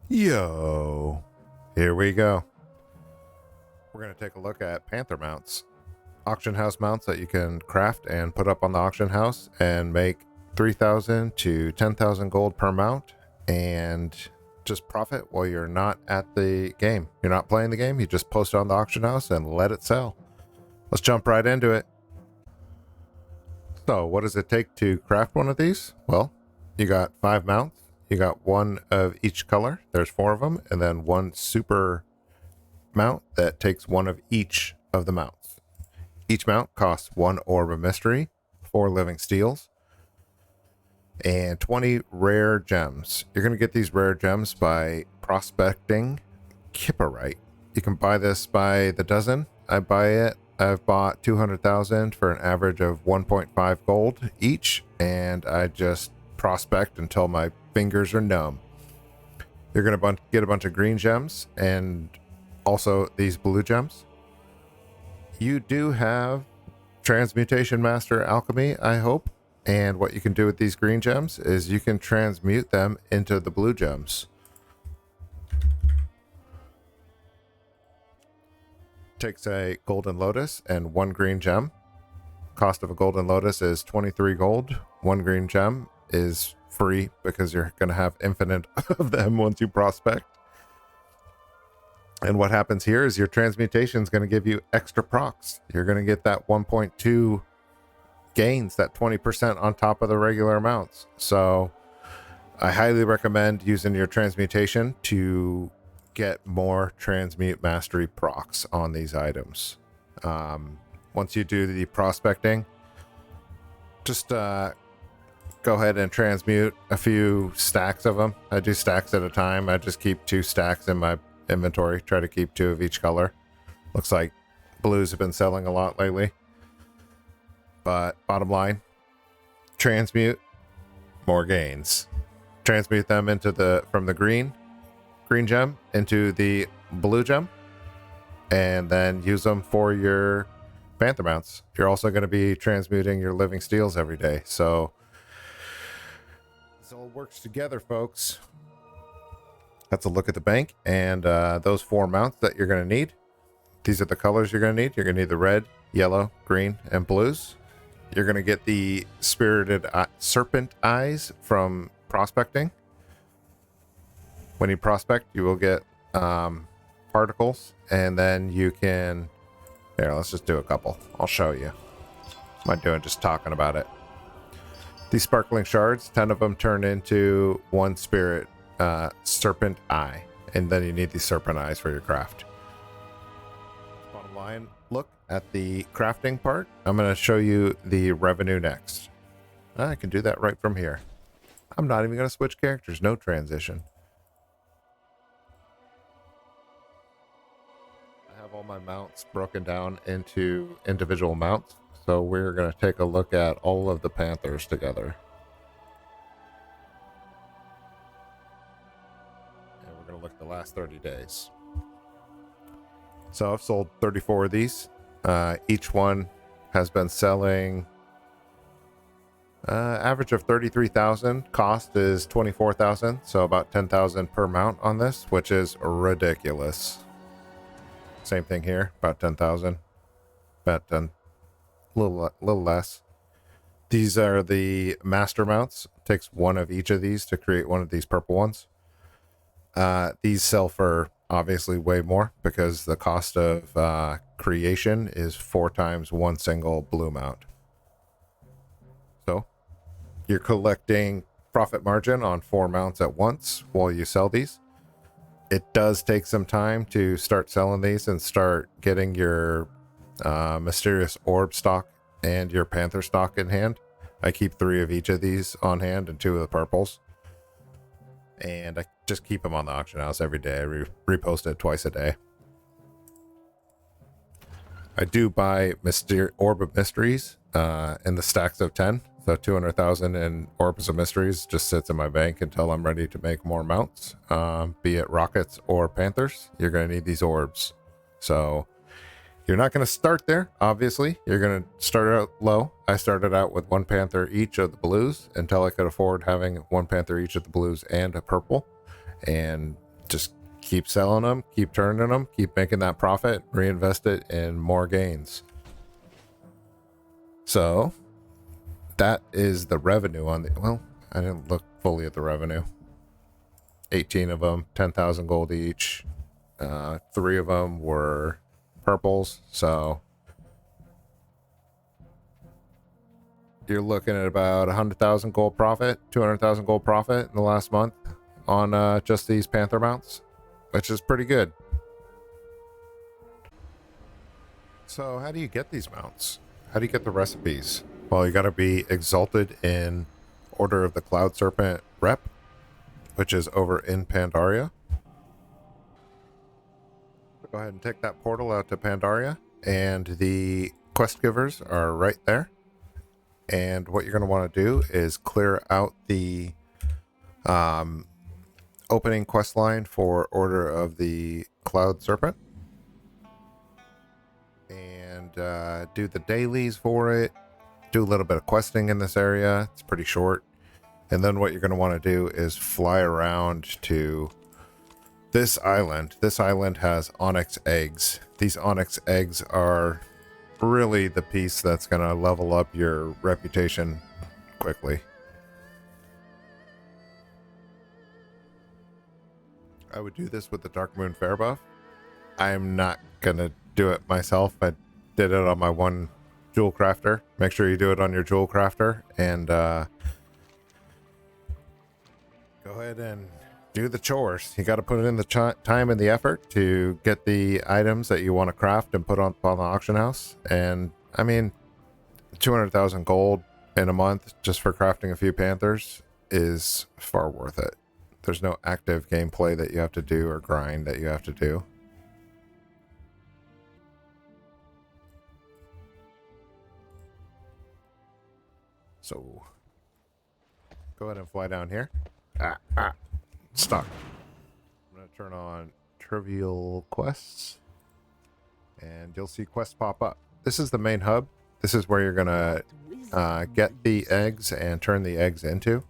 Yo, here we go. We're going to take a look at Panther mounts, auction house mounts that you can craft and put up on the auction house and make 3,000 to 10,000 gold per mount and just profit while you're not at the game. You're not playing the game, you just post it on the auction house and let it sell. Let's jump right into it. So, what does it take to craft one of these? Well, you got 5 mounts. You got one of each color. There's 4 of them, and then one super mount that takes one of each of the mounts. Each mount costs 1 orb of mystery, 4 living steels, and 20 rare gems. You're going to get these rare gems by prospecting Kipperite. You can buy this by the dozen. I've bought 200,000 for an average of 1.5 gold each, and I just prospect until my fingers are numb. You're going to get a bunch of green gems and also these blue gems. You do have Transmutation Master Alchemy, I hope. And what you can do with these green gems is you can transmute them into the blue gems. Takes a golden lotus and 1 green gem. Cost of a golden lotus is 23 gold. 1 green gem is free because you're going to have infinite of them once you prospect. And what happens here is your transmutation is going to give you extra procs. You're going to get that 1.2 gains, that 20% on top of the regular amounts. So I highly recommend using your transmutation to get more transmute mastery procs on these items. Once you do the prospecting, just go ahead and transmute a few stacks of them. I do stacks at a time. I just keep 2 stacks in my inventory, try to keep 2 of each color. Looks like blues have been selling a lot lately. But bottom line, transmute, more gains. Transmute them into from the green gem into the blue gem, and then use them for your panther mounts. You're also going to be transmuting your living steels every day, so this all works together, folks. That's a look at the bank and those 4 mounts that you're going to need. These are the colors you're going to need. You're going to need the red, yellow, green, and blues. You're going to get the spirited serpent eyes from prospecting. When you prospect, you will get particles, and then you can... Here, let's just do a couple. I'll show you. What am I doing just talking about it? These sparkling shards, 10 of them turn into 1 spirit serpent eye, and then you need these serpent eyes for your craft. Bottom line, look at the crafting part. I'm going to show you the revenue next. I can do that right from here. I'm not even going to switch characters. No transition. I have all my mounts broken down into individual mounts, so we're going to take a look at all of the panthers together. Look at the last 30 days. So I've sold 34 of these. Each one has been selling average of 33,000. Cost is 24,000, so about 10,000 per mount on this, which is ridiculous. Same thing here, about 10,000. About 10, little less. These are the master mounts. It takes 1 of each of these to create one of these purple ones. These sell for obviously way more because the cost of creation is 4 times 1 single blue mount. So you're collecting profit margin on 4 mounts at once while you sell these. It does take some time to start selling these and start getting your mysterious orb stock and your panther stock in hand. I keep 3 of each of these on hand and 2 of the purples. And I just keep them on the auction house every day. I repost it twice a day. I do buy Orb of Mysteries in the stacks of 10. So 200,000 in Orbs of Mysteries just sits in my bank until I'm ready to make more mounts. Be it rockets or panthers, you're going to need these orbs. So you're not going to start there, obviously. You're going to start out low. I started out with 1 panther each of the blues until I could afford having 1 panther each of the blues and a purple. And just keep selling them, keep turning them, keep making that profit, reinvest it in more gains. So that is the revenue on the, well, I didn't look fully at the revenue. 18 of them, 10,000 gold each. 3 of them were purples, so you're looking at about 100,000 gold profit, 200,000 gold profit in the last month on just these Panther mounts, which is pretty good. So how do you get these mounts? How do you get the recipes? Well, you got to be exalted in Order of the Cloud Serpent rep, which is over in Pandaria. Go ahead and take that portal out to Pandaria, and the quest givers are right there. And what you're going to want to do is clear out the opening quest line for Order of the Cloud Serpent, and do the dailies for it. Do a little bit of questing in this area. It's pretty short. And then what you're going to want to do is fly around to this island. This island has onyx eggs. These onyx eggs are really the piece that's going to level up your reputation quickly. I would do this with the Dark Moon Fair buff. I'm not going to do it myself. I did it on my one jewel crafter. Make sure you do it on your jewel crafter, and go ahead and do the chores. You got to put in the time and the effort to get the items that you want to craft and put on the auction house. And I mean, 200,000 gold in a month just for crafting a few panthers is far worth it. There's no active gameplay that you have to do or grind that you have to do. So go ahead and fly down here. Stuck. I'm going to turn on trivial quests, and you'll see quests pop up. This is the main hub. This is where you're going to get the eggs and turn the eggs into.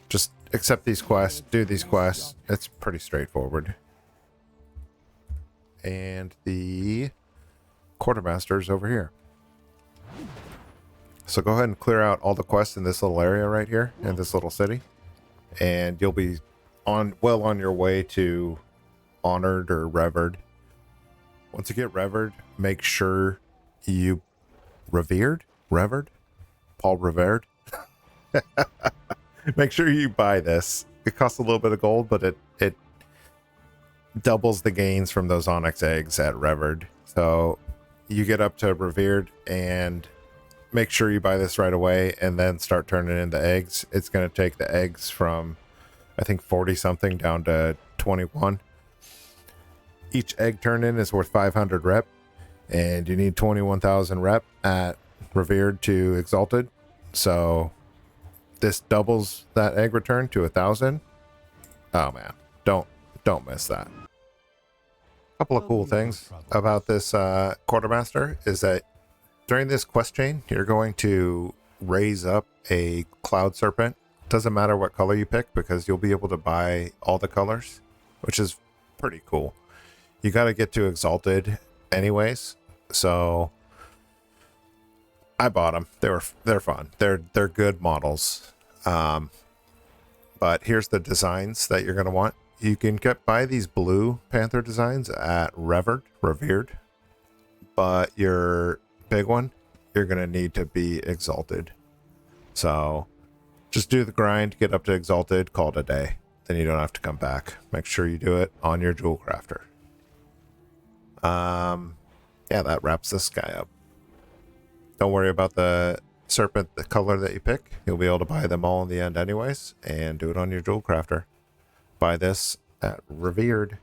Just accept these quests, do these quests. It's pretty straightforward. And the quartermaster is over here. So go ahead and clear out all the quests in this little area right here, in this little city, and you'll be well on your way to honored or revered. Once you get revered, make sure you revered Paul revered. Make sure you buy this. It costs a little bit of gold, but it doubles the gains from those onyx eggs at revered. So you get up to revered, and make sure you buy this right away and then start turning in the eggs. It's going to take the eggs from, I think, 40 something down to 21. Each egg turn in is worth 500 rep, and you need 21,000 rep at revered to exalted. So this doubles that egg return to 1,000. Oh man, don't miss that. A couple of cool things about this quartermaster is that during this quest chain, you're going to raise up a cloud serpent. Doesn't matter what color you pick, because you'll be able to buy all the colors, which is pretty cool. You got to get to exalted anyways, so I bought them. They're fun. They're good models. But here's the designs that you're going to want. You can buy these blue panther designs at revered, but your big one, you're going to need to be exalted. So just do the grind, get up to exalted, call it a day. Then you don't have to come back. Make sure you do it on your jewel crafter. Yeah, that wraps this guy up. Don't worry about the serpent, the color that you pick. You'll be able to buy them all in the end anyways, and do it on your jewel crafter. Buy this at revered.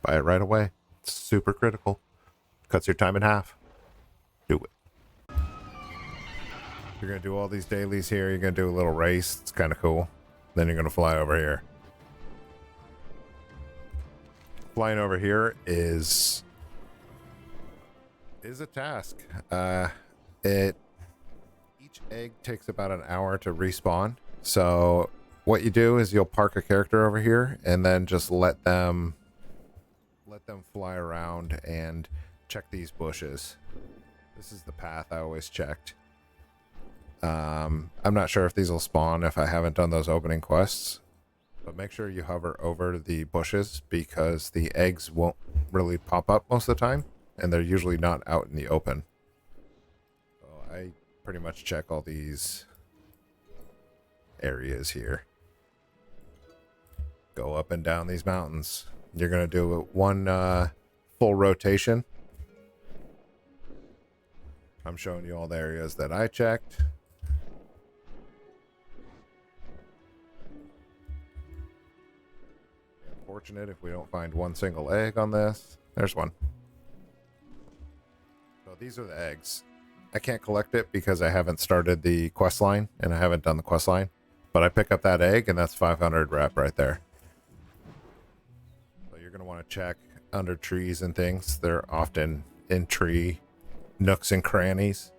Buy it right away. It's super critical. Cuts your time in half. Do it. You're going to do all these dailies here. You're going to do a little race. It's kind of cool. Then you're going to fly over here. Flying over here is a task. Each egg takes about an hour to respawn. So what you do is you'll park a character over here and then just let them fly around and check these bushes. This is the path I always checked. I'm not sure if these will spawn if I haven't done those opening quests, but make sure you hover over the bushes because the eggs won't really pop up most of the time, and they're usually not out in the open. So I pretty much check all these areas here. Go up and down these mountains. You're going to do one full rotation. I'm showing you all the areas that I checked. Unfortunate if we don't find one single egg on this. There's one. So these are the eggs. I can't collect it because I haven't started the quest line and I haven't done the quest line. But I pick up that egg and that's 500 rep right there. So you're going to want to check under trees and things. They're often in tree nooks and crannies.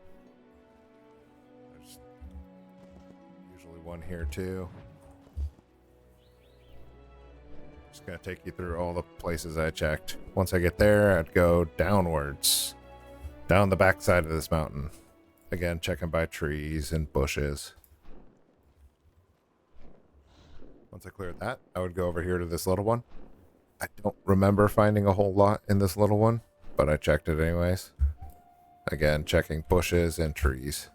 There's usually one here too. Just gonna take you through all the places I checked. Once I get there, I'd go downwards, down the backside of this mountain. Again, checking by trees and bushes. Once I cleared that, I would go over here to this little one. I don't remember finding a whole lot in this little one, but I checked it anyways. Again, checking bushes and trees.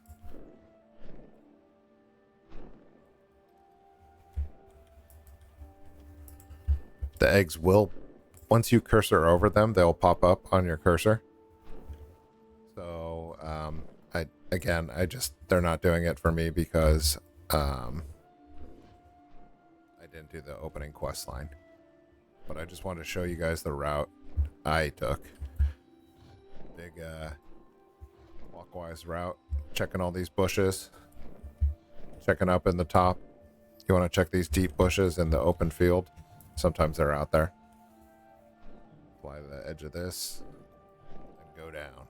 The eggs will, once you cursor over them, they'll pop up on your cursor. So, they're not doing it for me because, I didn't do the opening quest line. But I just wanted to show you guys the route I took. Big, clockwise route, checking all these bushes, checking up in the top. You want to check these deep bushes in the open field. Sometimes they're out there. Fly to the edge of this and go down.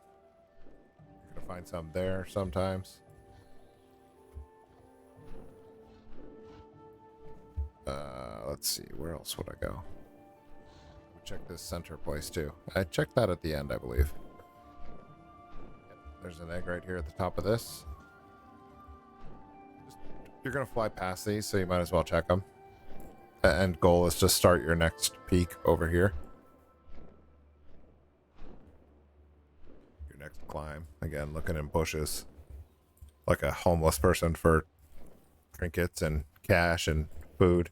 You're gonna find some there sometimes. Let's see, where else would I go? Check this center place too. I checked that at the end, I believe. There's an egg right here at the top of this. You're going to fly past these, so you might as well check them. The end goal is to start your next peak over here. Your next climb. Again, looking in bushes. Like a homeless person for trinkets and cash and food.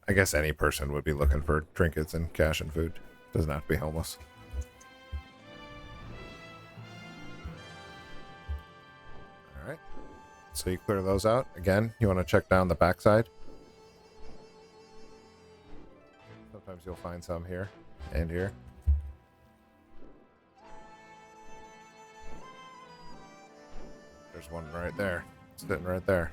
I guess any person would be looking for trinkets and cash and food. Doesn't have to be homeless. Alright. So you clear those out. Again, you want to check down the backside. Sometimes you'll find some here and here. There's one right there. Sitting right there.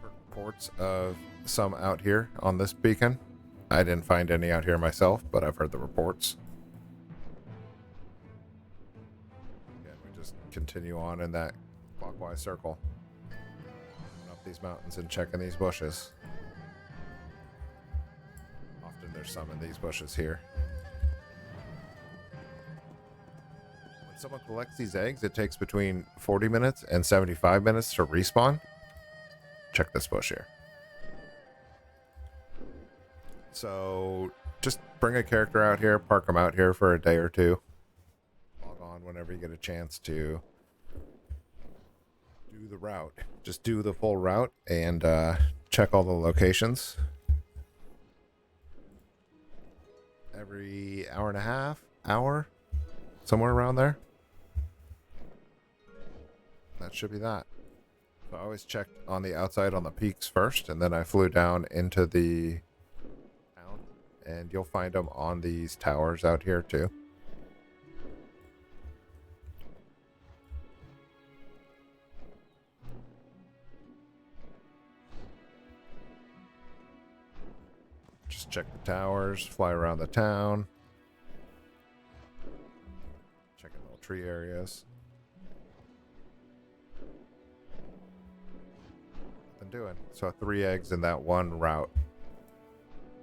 Reports of some out here on this beacon. I didn't find any out here myself, but I've heard the reports. Again, we just continue on in that clockwise circle. Going up these mountains and checking these bushes. Often there's some in these bushes here. When someone collects these eggs, it takes between 40 minutes and 75 minutes to respawn. Check this bush here. So just bring a character out here, park them out here for a day or two. Log on whenever you get a chance to do the route. Just do the full route and check all the locations. Every hour and a half, hour, somewhere around there. That should be that. So I always checked on the outside on the peaks first, and then I flew down into the town, and you'll find them on these towers out here too. Just check the towers, fly around the town, checking little tree areas. been doing. So 3 eggs in that one route.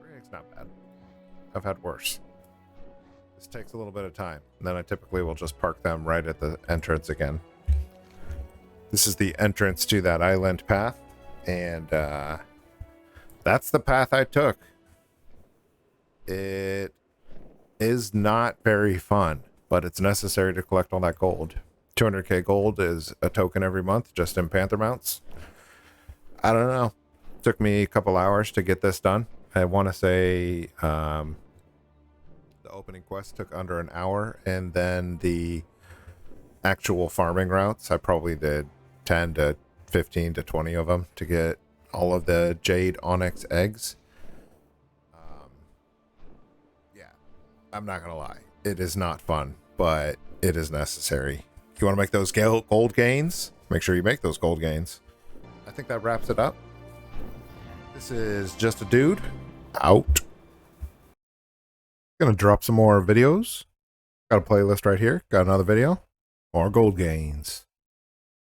3 eggs, not bad. I've had worse. This takes a little bit of time. And then I typically will just park them right at the entrance again. This is the entrance to that island path. And that's the path I took. It is not very fun, but it's necessary to collect all that gold. 200k gold is a token every month just in Panther mounts. I don't know. Took me a couple hours to get this done. I want to say the opening quest took under an hour, and then the actual farming routes, I probably did 10 to 15 to 20 of them to get all of the jade onyx eggs. Yeah, I'm not gonna lie, it is not fun, but it is necessary. You want to make those gold gains, make sure you make those gold gains. I think that wraps it up. This is Just a Dude out. Gonna drop some more videos. Got a playlist right here, got another video, more gold gains.